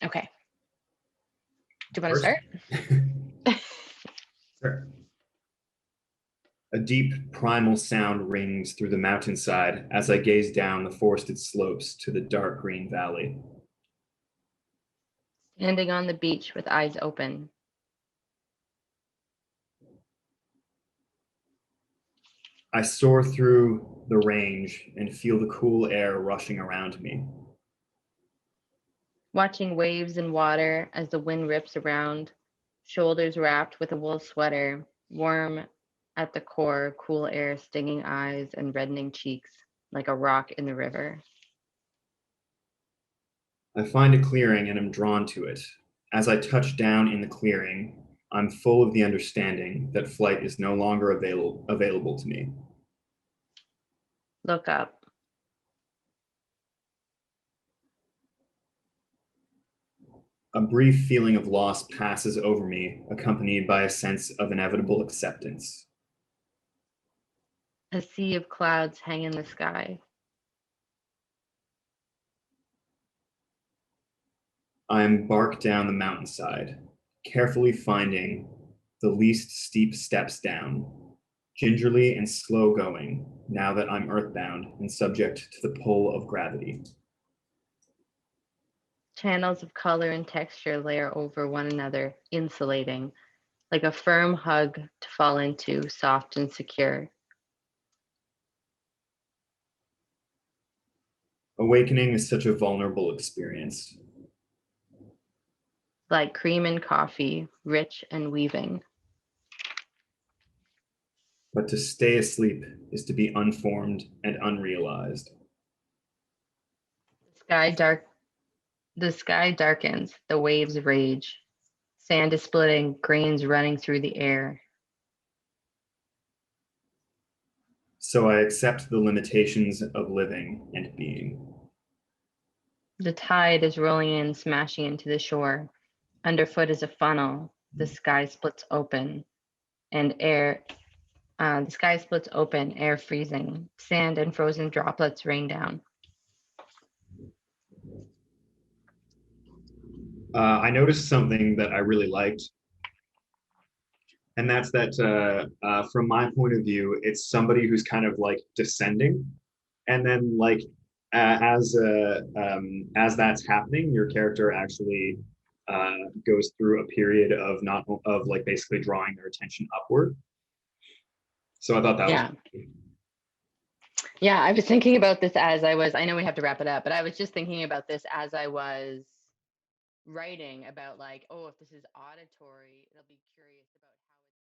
Okay. Do you want to First, start? sure. A deep primal sound rings through the mountainside as I gaze down the forested slopes to the dark green valley. Standing on the beach with eyes open. I soar through the range and feel the cool air rushing around me. Watching waves and water as the wind rips around. Shoulders wrapped with a wool sweater. Warm at the core, cool air stinging eyes and reddening cheeks like a rock in the river. I find a clearing and am drawn to it. As I touch down in the clearing, I'm full of the understanding that flight is no longer available to me. Look up. A brief feeling of loss passes over me, accompanied by a sense of inevitable acceptance. A sea of clouds hang in the sky. I embark down the mountainside, carefully finding the least steep steps down, gingerly and slow going, now that I'm earthbound and subject to the pull of gravity. Channels of color and texture layer over one another, insulating, like a firm hug to fall into, soft and secure. Awakening is such a vulnerable experience, Like cream and coffee, rich and weaving. but to stay asleep is to be unformed and unrealized. The sky dark the sky darkens, the waves rage. Sand is splitting, grains running through the air. So I accept the limitations of living and being. The tide is rolling in, smashing into the shore. Underfoot is a funnel. The sky splits open, and the sky splits open, air freezing. Sand and frozen droplets rain down. I noticed something that I really liked, and that's that from my point of view, it's somebody who's kind of like descending, and then like as that's happening, your character actually goes through a period of not of like basically drawing their attention upward. So I thought that was Yeah. Yeah, I was thinking about this as I know we have to wrap it up, but I was just thinking about this as I was writing about like, oh, if this is auditory, it'll be curious about how